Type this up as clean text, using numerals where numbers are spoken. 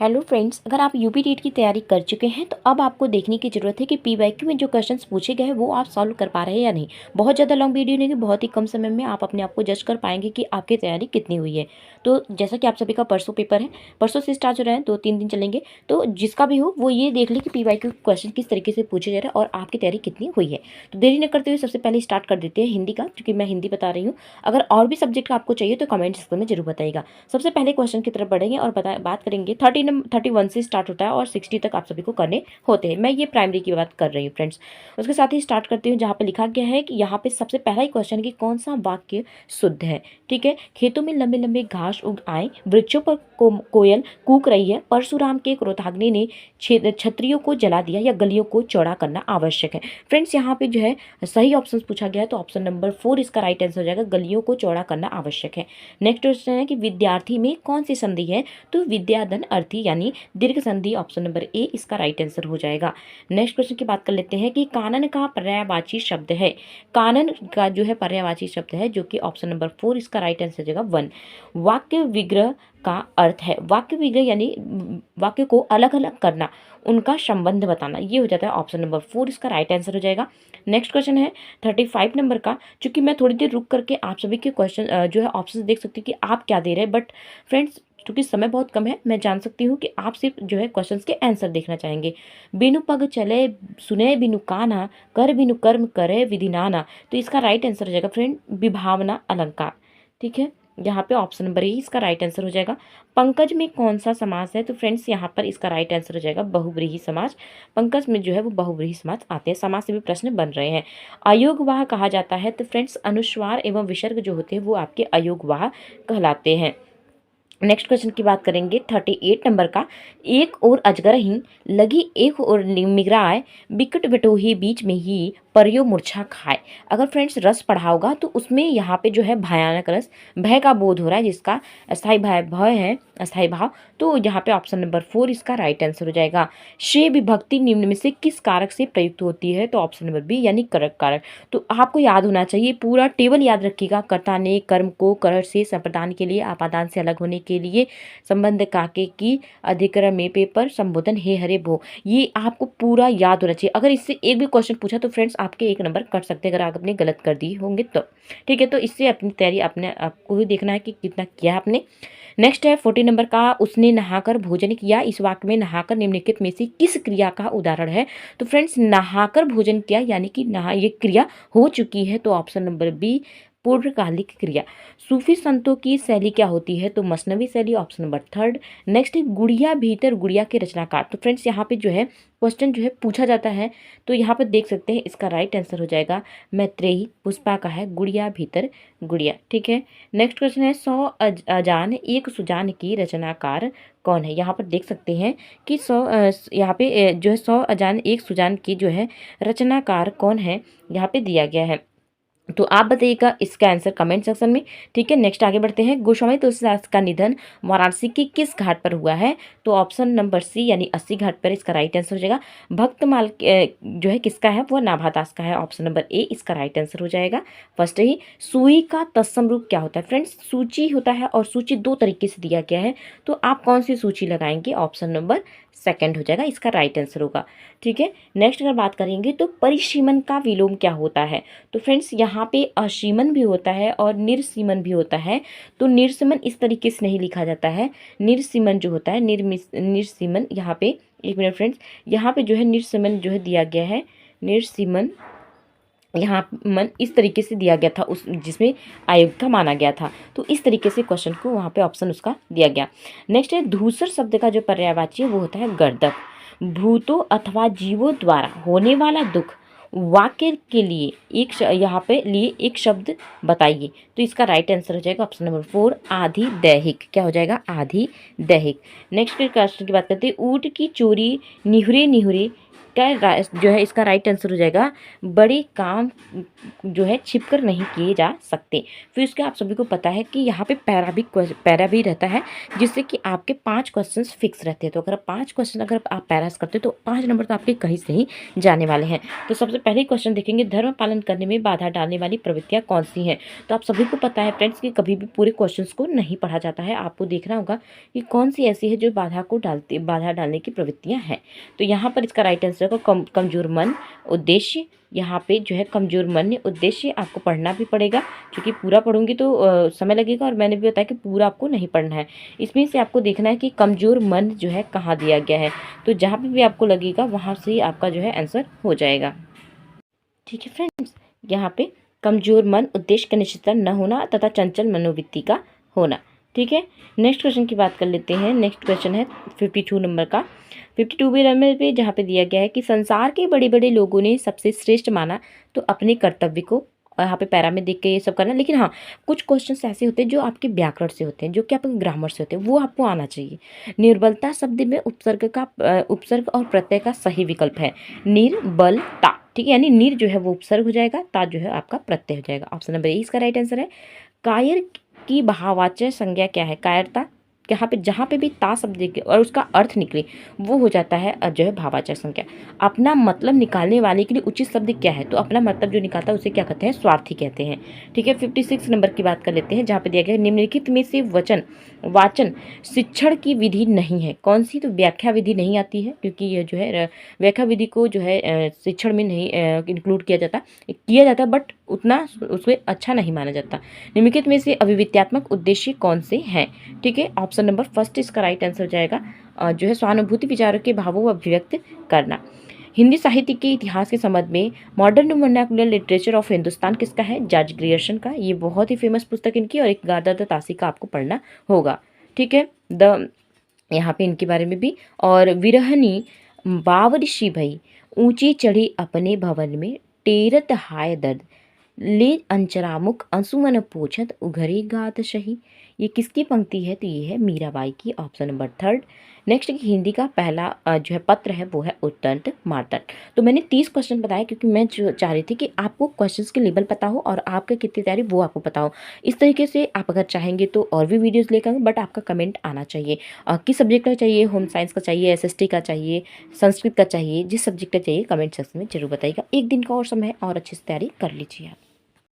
Hello friends, अगर आप UP TET की तैयारी कर चुके हैं तो अब आपको देखने की ज़रूरत है कि पीवाईक्यू में जो क्वेश्चंस पूछे गए हैं वो आप सॉल्व कर पा रहे हैं या नहीं। बहुत ज़्यादा लॉन्ग वीडियो नहीं कि बहुत ही कम समय में आप अपने आप को जज कर पाएंगे कि आपकी तैयारी कितनी हुई है। तो जैसा कि आप सभी का परसों पेपर है, परसों से स्टार्ट हो रहा है, 2-3 दिन चलेंगे। तो जिसका भी हो वो ये देख ले कि पीवाईक्यू क्वेश्चन किस तरीके से पूछे जा रहे हैं और आपकी तैयारी कितनी हुई है। तो देरी न करते हुए सबसे पहले स्टार्ट कर देते हैं हिंदी का, क्योंकि मैं हिंदी बता रही हूँ। अगर और भी सब्जेक्ट का आपको चाहिए तो कमेंट सेक्शन में जरूर बताइएगा। सबसे पहले क्वेश्चन की तरफ बढ़ेंगे और बात करेंगे 31 से स्टार्ट होता है और 60 तक आप सभी को करने होते हैं। मैं ये प्राइमरी की बात कर रही हूँ फ्रेंड्स। उसके साथ ही स्टार्ट करती हूँ जहाँ पे लिखा गया है कि यहाँ पे सबसे पहला ही क्वेश्चन कि कौन सा वाक्य शुद्ध है। ठीक है, खेतों में लंबे लंबे घास उग आए, वृक्षों पर कोयल कूक रही है, परशुराम के क्रोधाग्नि ने छतरियों को जला दिया या गलियों को चौड़ा करना आवश्यक है। फ्रेंड्स यहाँ पे जो है सही ऑप्शन पूछा गया है, तो ऑप्शन नंबर 4 इसका राइट आंसर हो जाएगा, गलियों को चौड़ा करना आवश्यक है। नेक्स्ट क्वेश्चन है कि विद्यार्थी में कौन सी संधि है, तो विद्याधन अर्थी यानी दीर्घ संधि, ऑप्शन नंबर ए इसका राइट आंसर हो जाएगा। नेक्स्ट क्वेश्चन की बात कर लेते हैं कि कानन का पर्यायवाची शब्द है। कानन का जो है पर्यायवाची शब्द है, जो कि ऑप्शन नंबर 4 इसका राइट आंसर हो जाएगा 1। वाक्य विग्रह का अर्थ है, वाक्य विग्रह यानी वाक्य को अलग अलग करना, उनका संबंध बताना, ये हो जाता है ऑप्शन नंबर 4 इसका राइट आंसर हो जाएगा। नेक्स्ट क्वेश्चन है 35 नंबर का। चूंकि मैं थोड़ी देर रुक करके आप सभी के क्वेश्चन जो है ऑप्शन देख सकती हूँ कि आप क्या दे रहे हैं, बट फ्रेंड्स क्योंकि समय बहुत कम है, मैं जान सकती हूँ कि आप सिर्फ जो है क्वेश्चंस के आंसर देखना चाहेंगे। बिनु पग चले सुने बिनु काना, कर बिनु कर्म करे विधि नाना, तो इसका राइट आंसर हो जाएगा फ्रेंड विभावना अलंकार। ठीक है, यहाँ पे ऑप्शन नंबर ए इसका राइट आंसर हो जाएगा। पंकज में कौन सा समास है, तो फ्रेंड्स यहाँ पर इसका राइट आंसर हो जाएगा बहुव्रीहि समास। पंकज में जो है वो बहुव्रीहि समास आते हैं, समास से भी प्रश्न बन रहे हैं। अयोगवाह कहा जाता है, तो फ्रेंड्स अनुस्वार एवं विसर्ग जो होते हैं वो आपके अयोगवाह कहलाते हैं। नेक्स्ट क्वेश्चन की बात करेंगे 38 नंबर का। एक और अजगरहीन लगी एक और निगराए, बिकट बटोही बीच में ही परियो मूर्छा खाए। अगर फ्रेंड्स रस पढ़ा होगा तो उसमें यहाँ पे जो है भयानक रस, भय का बोध हो रहा है, जिसका अस्थाई भय है, अस्थाई भाव, तो यहाँ पे ऑप्शन नंबर 4 इसका राइट आंसर हो जाएगा। शे विभक्ति निम्न में से किस कारक से प्रयुक्त होती है, तो ऑप्शन नंबर बी यानी करक कारक। तो आपको याद होना चाहिए, पूरा टेबल याद रखिएगा। कर्ता ने कर्म को कर से संप्रदान के लिए, आपादान से अलग होने के लिए, संबंध काके की, अधिक्रम में पेपर, संबोधन हे हरे भो, ये आपको पूरा याद होना चाहिए। अगर इससे एक भी क्वेश्चन पूछा तो फ्रेंड्स आपके 1 नंबर कट सकते हैं, अगर आपने गलत कर दी होंगे तो। ठीक है, तो इससे अपनी तैयारी अपने आपको ही देखना है कि कितना किया आपने। नेक्स्ट है 40 नंबर का। उसने नहाकर भोजन किया, इस वाक्य में नहाकर निम्नलिखित में से किस क्रिया का उदाहरण है, तो फ्रेंड्स नहाकर भोजन किया यानी कि नहा ये क्रिया हो चुकी है, तो ऑप्शन नंबर बी पूर्वकालिक क्रिया। सूफी संतों की शैली क्या होती है, तो मसनवी शैली, ऑप्शन नंबर 3। नेक्स्ट है गुड़िया भीतर गुड़िया के रचनाकार। तो फ्रेंड्स यहाँ पे जो है क्वेश्चन जो है पूछा जाता है, तो यहाँ पर देख सकते हैं इसका राइट आंसर हो जाएगा मैत्रेयी पुष्पा का है गुड़िया भीतर गुड़िया। ठीक है, नेक्स्ट क्वेश्चन है 100 अजान एक सुजान की रचनाकार कौन है। यहाँ पर देख सकते हैं कि 100 यहाँ पे जो है 100 अजान एक सुजान की जो है रचनाकार कौन है, यहाँ पे दिया गया है। तो आप बताइएगा इसका आंसर कमेंट सेक्शन में। ठीक है, नेक्स्ट आगे बढ़ते हैं। गोस्वामी तुलसीदास का निधन वाराणसी के किस घाट पर हुआ है, तो ऑप्शन नंबर सी यानी 80 घाट पर इसका राइट आंसर हो जाएगा। भक्तमाल जो है किसका है, वो नाभादास का है, ऑप्शन नंबर ए इसका राइट आंसर हो जाएगा। फर्स्ट ही सुई का तत्सम रूप क्या होता है, फ्रेंड्स सूची होता है और सूची 2 तरीके से दिया गया है, तो आप कौन सी सूची लगाएंगे, ऑप्शन नंबर सेकंड हो जाएगा, इसका राइट आंसर होगा। ठीक है, नेक्स्ट अगर बात करेंगे तो परिसीमन का विलोम क्या होता है, तो फ्रेंड्स यहाँ पे असीमन भी होता है और निर्सीमन भी होता है। तो निर्सीमन इस तरीके से नहीं लिखा जाता है, निर्सीमन जो होता है निर्सीमन, यहाँ पे एक मिनट फ्रेंड्स, यहाँ पे जो है निर्सीमन जो है दिया गया है, निर्सीमन यहाँ मन इस तरीके से दिया गया था उस जिसमें आयोग का माना गया था, तो इस तरीके से क्वेश्चन को वहाँ पे ऑप्शन उसका दिया गया। नेक्स्ट है धूसर शब्द का जो पर्यायवाची है वो होता है गर्दभ। भूतों अथवा जीवों द्वारा होने वाला दुख, वाक्य के लिए यहाँ पे लिए एक शब्द बताइए, तो इसका राइट आंसर हो जाएगा ऑप्शन नंबर 4 आधी दैहिक। क्या हो जाएगा, आधी दैहिक। नेक्स्ट क्वेश्चन की बात करते हैं। ऊँट की चोरी निहुरे निहुरे जो है इसका राइट आंसर हो जाएगा, बड़े काम जो है छिपकर नहीं किए जा सकते। फिर उसके आप सभी को पता है कि यहाँ पे पैरा भी रहता है, जिससे कि आपके 5 क्वेश्चन फिक्स रहते हैं। तो अगर 5 क्वेश्चन अगर आप पैरास करते हो तो 5 नंबर तो आपके कहीं से ही जाने वाले हैं। तो सबसे पहले क्वेश्चन देखेंगे, धर्म पालन करने में बाधा डालने वाली प्रवृत्तियाँ कौन सी हैं। तो आप सभी को पता है फ्रेंड्स कि कभी भी पूरे क्वेश्चन को नहीं पढ़ा जाता है, आपको देखना होगा कि कौन सी ऐसी है जो बाधा डालने की प्रवृत्तियाँ हैं। तो यहाँ पर इसका राइट आंसर होगा कमजोर मन, उद्देश्य। यहाँ पे जो है कमजोर मन उद्देश्य आपको पढ़ना भी पड़ेगा, क्योंकि पूरा पढ़ूंगी तो समय लगेगा, और मैंने भी बताया कि पूरा आपको नहीं पढ़ना है। इसमें से आपको देखना है कि कमजोर मन जो है कहाँ दिया गया है। तो जहाँ पे भी आपको लगेगा वहाँ से ही आपका जो है आंसर हो जाएगा। ठीक है फ्रेंड्स, यहाँ पे कमजोर मन, उद्देश्य का निश्चितता न होना तथा चंचल मनोवृत्ति का होना। ठीक है, नेक्स्ट क्वेश्चन की बात कर लेते हैं। नेक्स्ट क्वेश्चन है 52 नंबर का। 52 नंबर पे जहाँ पे दिया गया है कि संसार के बड़े बड़े लोगों ने सबसे श्रेष्ठ माना तो अपने कर्तव्य को, यहाँ पे पैरा में देख के ये सब करना। लेकिन हाँ, कुछ क्वेश्चन ऐसे होते हैं जो आपके व्याकरण से होते हैं, जो कि आपके ग्रामर से होते हैं, वो आपको आना चाहिए। निर्बलता शब्द में उपसर्ग और प्रत्यय का सही विकल्प है निर्बलता। ठीक है, यानी निर जो है वो उपसर्ग हो जाएगा, ता जो है आपका प्रत्यय हो जाएगा। ऑप्शन नंबर ए इसका राइट आंसर है। कायर की भाववाचक संज्ञा क्या है, कायरता। यहाँ पे जहाँ पे भी ता शब्द देखे और उसका अर्थ निकले वो हो जाता है जो है भाववाचक संज्ञा। अपना मतलब निकालने वाले के लिए उचित शब्द क्या है, तो अपना मतलब जो निकालता है उसे क्या कहते हैं, स्वार्थी कहते हैं। ठीक है, 56 नंबर की बात कर लेते हैं, जहाँ पे दिया गया है निम्नलिखित में से वाचन शिक्षण की विधि नहीं है कौन सी। तो व्याख्या विधि नहीं आती है, क्योंकि यह जो है व्याख्या विधि को जो है शिक्षण में नहीं इंक्लूड किया जाता, बट उतना उसमें अच्छा नहीं माना जाता। निम्नलिखित में से अभिव्यक्त्यात्मक उद्देश्य कौन से हैं। ठीक है, ऑप्शन नंबर फर्स्ट इसका राइट आंसर हो जाएगा, जो है सहानुभूति विचारों के भावों को अभिव्यक्त करना। हिंदी साहित्य के इतिहास के संबंध में modern vernacular literature of Hindustan किसका है, जॉर्ज ग्रियर्सन का। ये बहुत ही फेमस पुस्तक इनकी, और एक गादा द तासी का आपको पढ़ना होगा। ठीक है, यहाँ पे इनके बारे में भी। और विरहनी बावरिशी भई ऊंची चढ़ी अपने भवन में, टेरत हाय दर्द ले अंचरामुख अंशुमन पोछत उघरे गात शही। ये किसकी पंक्ति है, तो ये है मीराबाई की। Option number third. Next Hindi का पहला जो है पत्र है वो है उत्तंत मार्तंड। तो मैंने 30 क्वेश्चन बताए, क्योंकि मैं चाह रही थी कि आपको क्वेश्चंस के लेवल पता हो और आपका कितनी तैयारी वो आपको पता हो। इस तरीके से आप अगर चाहेंगे तो और भी वीडियोस लेकर, बट आपका कमेंट आना चाहिए किस सब्जेक्ट का चाहिए, होम साइंस का चाहिए, SST का चाहिए, संस्कृत का चाहिए, जिस सब्जेक्ट का चाहिए कमेंट सेक्शन में जरूर बताइएगा। एक दिन का और समय है और अच्छे से तैयारी कर लीजिए आप।